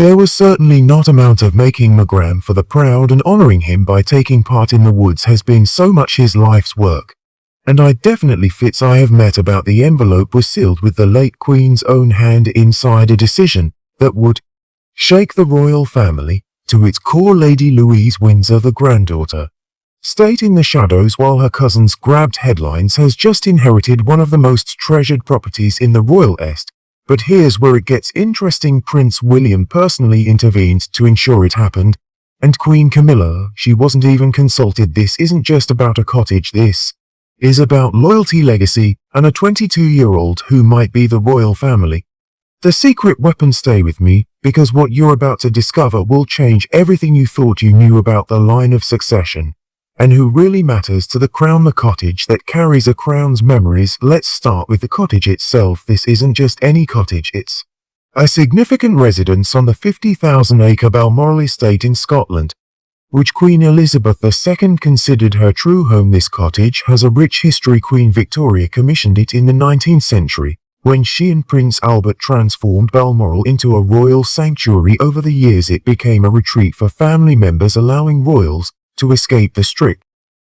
There was certainly not amount of making Magram for the proud, and honoring him by taking part in the woods has been so much his life's work. And I definitely fits I have met about the envelope was sealed with the late Queen's own hand inside, a decision that would shake the royal family to its core. Lady Louise Windsor, the granddaughter, stayed in the shadows while her cousins grabbed headlines, has just inherited one of the most treasured properties in the royal est. But here's where it gets interesting. Prince William personally intervened to ensure it happened, and Queen Camilla, she wasn't even consulted. This isn't just about a cottage, this is about loyalty, legacy, and a 22-year-old who might be the royal family. The secret weapon. Stay with me, because what you're about to discover will change everything you thought you knew about the line of succession, and who really matters to the crown, the cottage that carries a crown's memories. Let's start with the cottage itself. This isn't just any cottage, it's a significant residence on the 50,000-acre Balmoral estate in Scotland, which Queen Elizabeth II considered her true home. This cottage has a rich history. Queen Victoria commissioned it in the 19th century, when she and Prince Albert transformed Balmoral into a royal sanctuary. Over the years it became a retreat for family members, allowing royals to escape the strict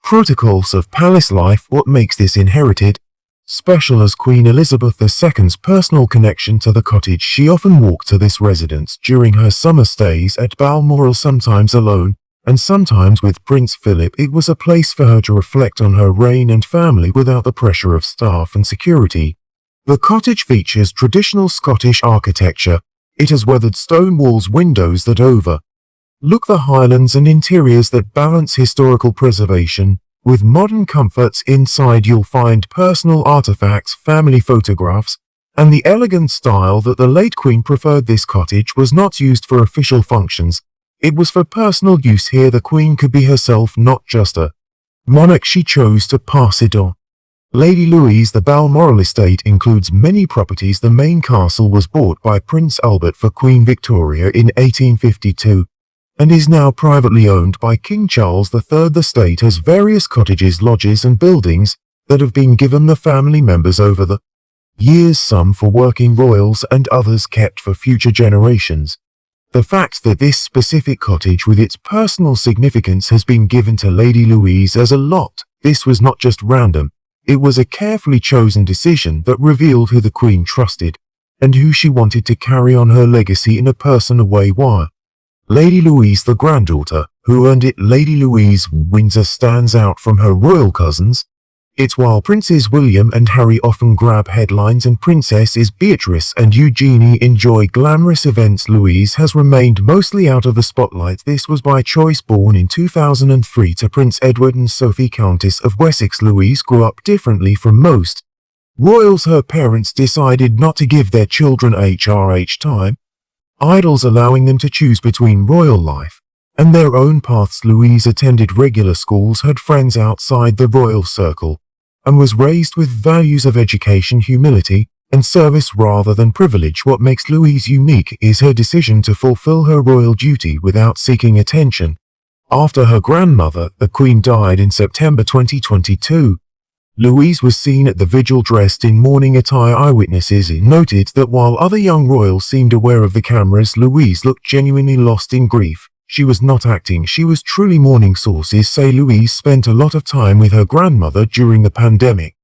protocols of palace life. What makes this inherited special as Queen Elizabeth II's personal connection to the cottage. She often walked to this residence during her summer stays at Balmoral, sometimes alone, and sometimes with Prince Philip. It was a place for her to reflect on her reign and family without the pressure of staff and security. The cottage features traditional Scottish architecture. It has weathered stone walls, windows that overlook the Highlands, and interiors that balance historical preservation with modern comforts. Inside you'll find personal artifacts, family photographs, and the elegant style that the late Queen preferred. This cottage was not used for official functions. It was for personal use. Here the Queen could be herself, not just a monarch. She chose to pass it on. Lady Louise. The Balmoral estate includes many properties. The main castle was bought by Prince Albert for Queen Victoria in 1852 and is now privately owned by King Charles III. The estate has various cottages, lodges and buildings that have been given the family members over the years, some for working royals and others kept for future generations. The fact that this specific cottage with its personal significance has been given to Lady Louise as a lot, this was not just random. It was a carefully chosen decision that revealed who the Queen trusted and who she wanted to carry on her legacy in a personal way. Why Lady Louise, the granddaughter, who earned it? Lady Louise Windsor stands out from her royal cousins. It's while Princes William and Harry often grab headlines and Princesses Beatrice and Eugenie enjoy glamorous events, Louise has remained mostly out of the spotlight. This was by choice. Born in 2003 to Prince Edward and Sophie, Countess of Wessex, Louise grew up differently from most royals. Her parents decided not to give their children time idols, allowing them to choose between royal life and their own paths. Louise attended regular schools, had friends outside the royal circle, and was raised with values of education, humility, and service rather than privilege. What makes Louise unique is her decision to fulfill her royal duty without seeking attention. After her grandmother, the Queen, died in September 2022, Louise was seen at the vigil dressed in mourning attire. Eyewitnesses noted that while other young royals seemed aware of the cameras, Louise looked genuinely lost in grief. She was not acting, she was truly mourning. Sources say Louise spent a lot of time with her grandmother during the pandemic.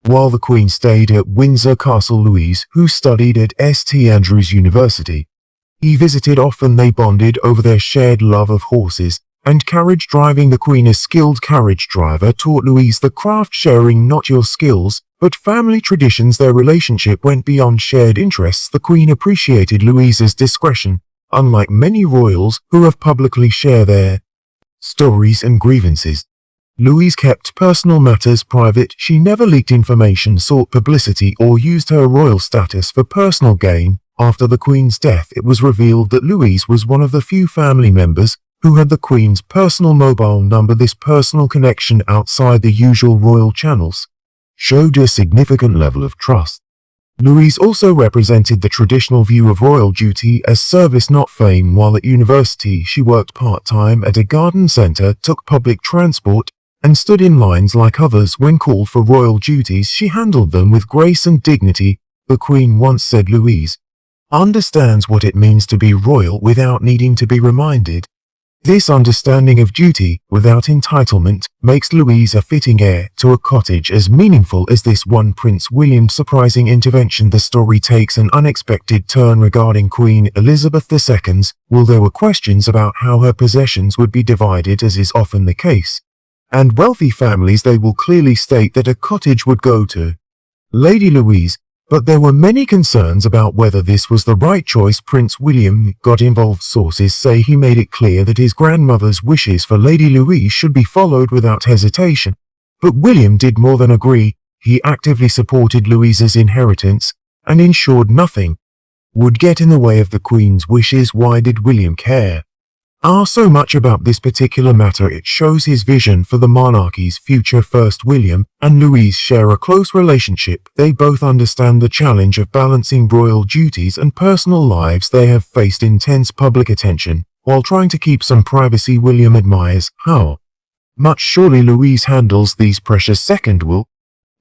While the Queen stayed at Windsor Castle, Louise, who studied at St Andrews University, he visited often. They bonded over their shared love of horses and carriage driving. The Queen, a skilled carriage driver, taught Louise the craft, sharing not your skills, but family traditions. Their relationship went beyond shared interests. The Queen appreciated Louise's discretion, unlike many royals who have publicly shared their stories and grievances. Louise kept personal matters private. She never leaked information, sought publicity, or used her royal status for personal gain. After the Queen's death, it was revealed that Louise was one of the few family members who had the Queen's personal mobile number. This personal connection outside the usual royal channels showed a significant level of trust. Louise also represented the traditional view of royal duty as service, not fame. While at university, she worked part-time at a garden centre, took public transport, and stood in lines like others. When called for royal duties, she handled them with grace and dignity. The Queen once said, "Louise, understands what it means to be royal without needing to be reminded. This understanding of duty, without entitlement, makes Louise a fitting heir to a cottage as meaningful as this one Prince William's surprising intervention. The story takes an unexpected turn regarding Queen Elizabeth II's, while there were questions about how her possessions would be divided, as is often the case. And wealthy families, they will clearly state that a cottage would go to Lady Louise, but there were many concerns about whether this was the right choice. Prince William got involved. Sources say he made it clear that his grandmother's wishes for Lady Louise should be followed without hesitation. But William did more than agree. He actively supported Louise's inheritance and ensured nothing would get in the way of the Queen's wishes. Why did William care so much about this particular matter? It shows his vision for the monarchy's future. First, William and Louise share a close relationship. They both understand the challenge of balancing royal duties and personal lives. They have faced intense public attention while trying to keep some privacy. William admires how much surely Louise handles these pressures. Second,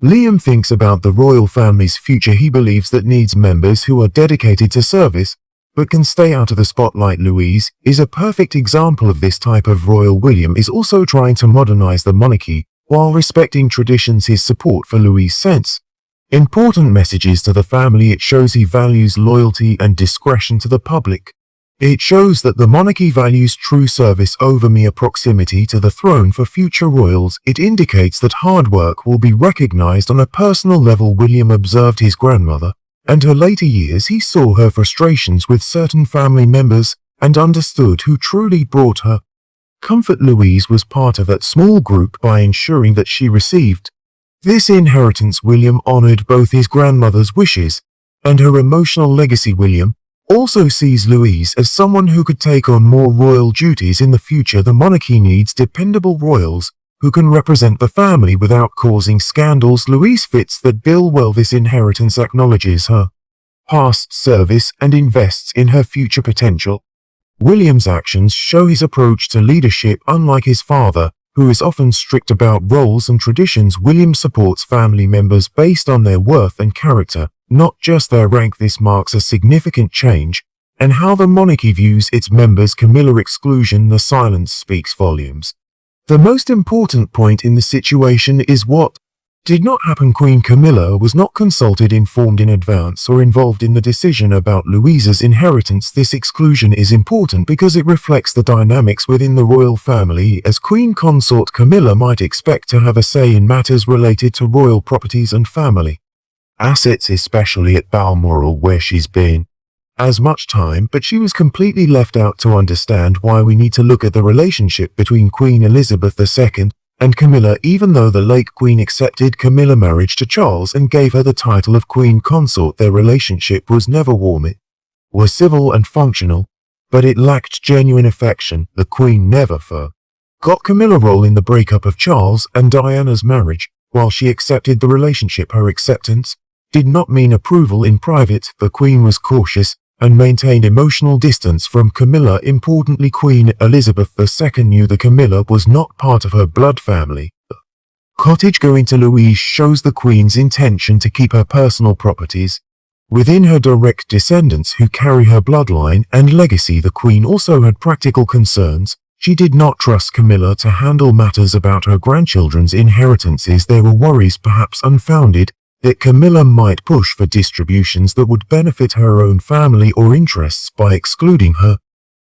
Liam thinks about the royal family's future. He believes that needs members who are dedicated to service but can stay out of the spotlight. Louise is a perfect example of this type of royal. William is also trying to modernize the monarchy while respecting traditions. His support for Louise sends important messages to the family. It shows he values loyalty and discretion to the public. It shows that the monarchy values true service over mere proximity to the throne. For future royals, it indicates that hard work will be recognized on a personal level. William observed his grandmother and her later years. He saw her frustrations with certain family members and understood who truly brought her comfort. Louise was part of that small group by ensuring that she received this inheritance. William honored both his grandmother's wishes and her emotional legacy. William also sees Louise as someone who could take on more royal duties in the future. The monarchy needs dependable royals who can represent the family without causing scandals. Louise fits that bill well. This inheritance acknowledges her past service and invests in her future potential. William's actions show his approach to leadership. Unlike his father, who is often strict about roles and traditions, William supports family members based on their worth and character, not just their rank. This marks a significant change in how the monarchy views its members. Camilla exclusion. The silence speaks volumes. The most important point in the situation is what did not happen. Queen Camilla was not consulted, informed in advance, or involved in the decision about Louise's inheritance. This exclusion is important because it reflects the dynamics within the royal family, as Queen Consort Camilla might expect to have a say in matters related to royal properties and family assets, especially at Balmoral, where she's been as much time, but she was completely left out. To understand why, we need to look at the relationship between Queen Elizabeth II and Camilla. Even though the late Queen accepted Camilla's marriage to Charles and gave her the title of Queen Consort, their relationship was never warm. It was civil and functional, but it lacked genuine affection. The Queen never forgot Camilla's role in the breakup of Charles and Diana's marriage. While she accepted the relationship, her acceptance did not mean approval. In private, the Queen was cautious and maintained emotional distance from Camilla. Importantly, Queen Elizabeth II knew that Camilla was not part of her blood family. The cottage going to Louise shows the Queen's intention to keep her personal properties within her direct descendants who carry her bloodline and legacy. The Queen also had practical concerns. She did not trust Camilla to handle matters about her grandchildren's inheritances. There were worries, perhaps unfounded, that Camilla might push for distributions that would benefit her own family or interests by excluding her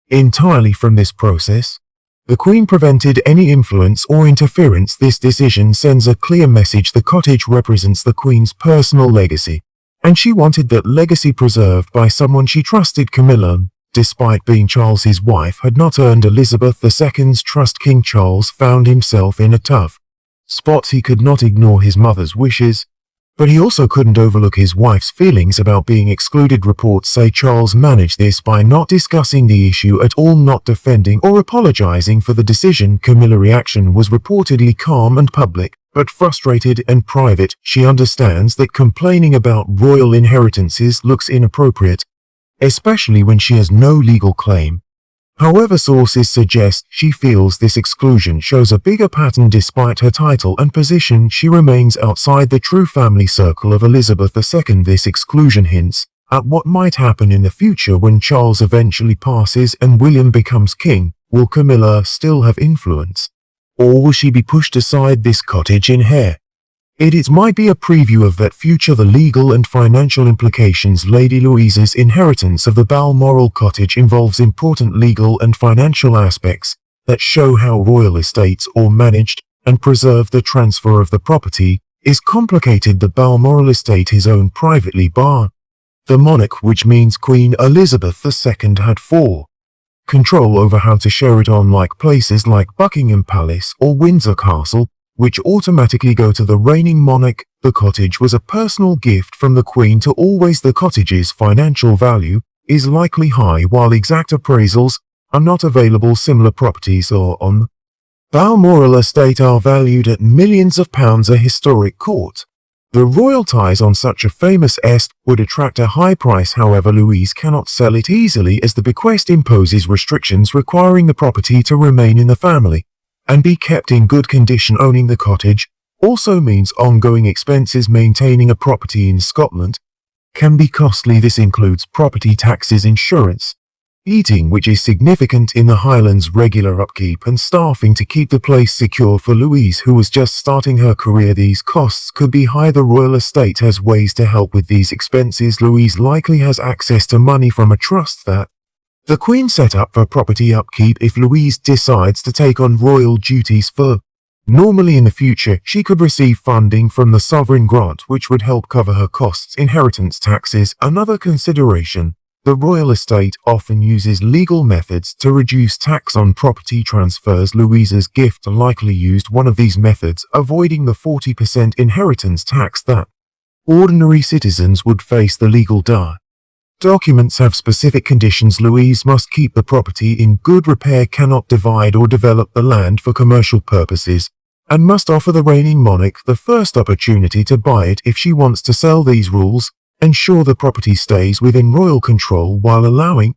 entirely from this process. The Queen prevented any influence or interference. This decision sends a clear message. The cottage represents the Queen's personal legacy, and she wanted that legacy preserved by someone she trusted. Camilla, despite being Charles's wife, had not earned Elizabeth II's trust. King Charles found himself in a tough spot. He could not ignore his mother's wishes, but he also couldn't overlook his wife's feelings about being excluded. Reports say Charles managed this by not discussing the issue at all, not defending or apologizing for the decision. Camilla's reaction was reportedly calm and public, but frustrated and private. She understands that complaining about royal inheritances looks inappropriate, especially when she has no legal claim. However, sources suggest she feels this exclusion shows a bigger pattern. Despite her title and position, she remains outside the true family circle of Elizabeth II. This exclusion hints at what might happen in the future when Charles eventually passes and William becomes king. Will Camilla still have influence? Or will she be pushed aside this cottage in hair? It might be a preview of that future, the legal and financial implications. Lady Louise's inheritance of the Balmoral Cottage involves important legal and financial aspects that show how royal estates are managed and preserve. The transfer of the property is complicated. The Balmoral estate is owned privately by the monarch, which means Queen Elizabeth II had control over how to share it, unlike places like Buckingham Palace or Windsor Castle, which automatically go to the reigning monarch. The cottage was a personal gift from the Queen to always. The cottage's financial value is likely high, while exact appraisals are not available. Similar properties on Balmoral estate are valued at millions of pounds. A historic court. The royal ties on such a famous estate would attract a high price. However, Louise cannot sell it easily, as the bequest imposes restrictions requiring the property to remain in the family and be kept in good condition. Owning the cottage also means ongoing expenses. Maintaining a property in Scotland can be costly. This includes property taxes, insurance, heating, which is significant in the Highlands, regular upkeep and staffing to keep the place secure. For Louise, who was just starting her career, these costs could be high. The royal estate has ways to help with these expenses. Louise likely has access to money from a trust that the Queen set up for property upkeep. If Louise decides to take on royal duties normally in the future, she could receive funding from the sovereign grant, which would help cover her costs. Inheritance taxes. Another consideration. The royal estate often uses legal methods to reduce tax on property transfers. Louise's gift likely used one of these methods, avoiding the 40% inheritance tax that ordinary citizens would face. The legal documents have specific conditions. Louise must keep the property in good repair, cannot divide or develop the land for commercial purposes, and must offer the reigning monarch the first opportunity to buy it. If she wants to sell, these rules ensure the property stays within royal control while allowing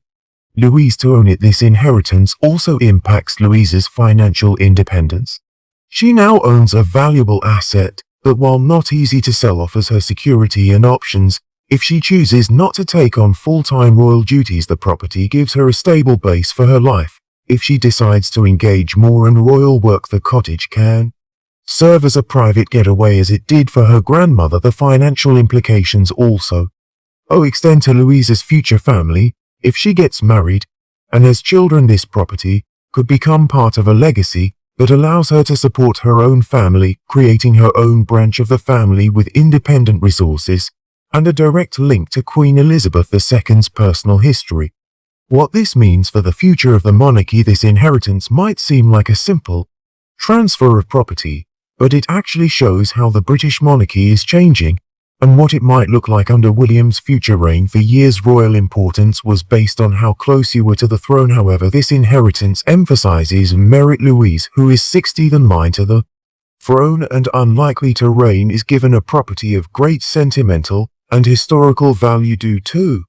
Louise to own it. This inheritance also impacts Louise's financial independence. She now owns a valuable asset that, while not easy to sell, offers her security and options. If she chooses not to take on full-time royal duties, the property gives her a stable base for her life. If she decides to engage more in royal work, the cottage can serve as a private getaway, as it did for her grandmother. The financial implications also extend to Louise's future family. If she gets married and has children, this property could become part of a legacy that allows her to support her own family, creating her own branch of the family with independent resources and a direct link to Queen Elizabeth II's personal history. What this means for the future of the monarchy. This inheritance might seem like a simple transfer of property, but it actually shows how the British monarchy is changing and what it might look like under William's future reign. For years, royal importance was based on how close you were to the throne. However, this inheritance emphasizes merit. Louise, who is 60 than line to the throne and unlikely to reign, is given a property of great sentimental and historical value due to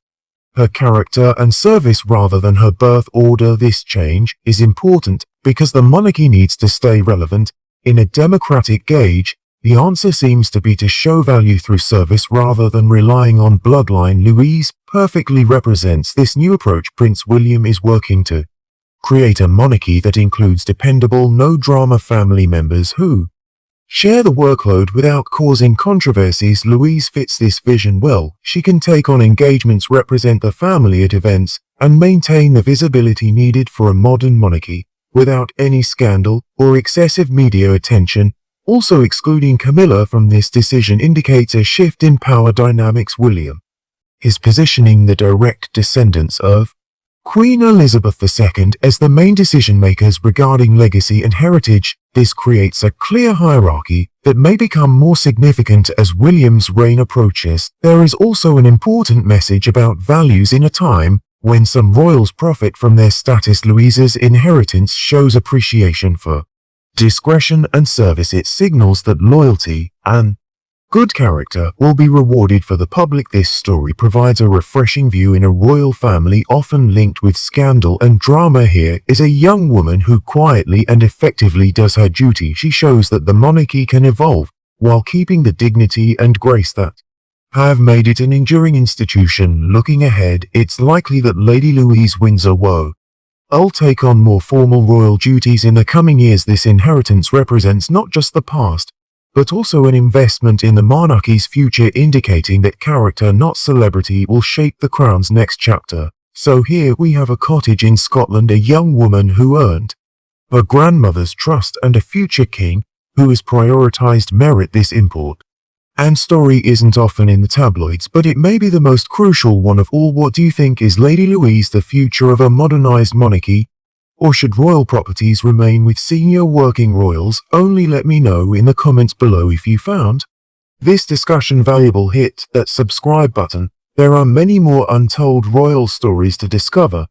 her character and service rather than her birth order. This change is important because the monarchy needs to stay relevant in a democratic age. The answer seems to be to show value through service rather than relying on bloodline. Louise perfectly represents this new approach. Prince William is working to create a monarchy that includes dependable, no-drama family members who share the workload without causing controversies. Louise fits this vision well. She can take on engagements, represent the family at events, and maintain the visibility needed for a modern monarchy without any scandal or excessive media attention. Also, excluding Camilla from this decision indicates a shift in power dynamics. William is positioning the direct descendants of Queen Elizabeth II as the main decision-makers regarding legacy and heritage. This creates a clear hierarchy that may become more significant as William's reign approaches. There is also an important message about values in a time when some royals profit from their status. Louise's inheritance shows appreciation for discretion and service. It signals that loyalty and good character will be rewarded for the public. This story provides a refreshing view in a royal family often linked with scandal and drama. Here is a young woman who quietly and effectively does her duty. She shows that the monarchy can evolve while keeping the dignity and grace that have made it an enduring institution. Looking ahead, it's likely that Lady Louise Windsor will take on more formal royal duties in the coming years. This inheritance represents not just the past, but also an investment in the monarchy's future, indicating that character, not celebrity, will shape the crown's next chapter. So here we have a cottage in Scotland, a young woman who earned her grandmother's trust, and a future king who has prioritized merit. This import and story isn't often in the tabloids, but it may be the most crucial one of all. What do you think? Is Lady Louise the future of a modernized monarchy, or should royal properties remain with senior working royals? Only let me know in the comments below. If you found this discussion valuable, hit that subscribe button. There are many more untold royal stories to discover,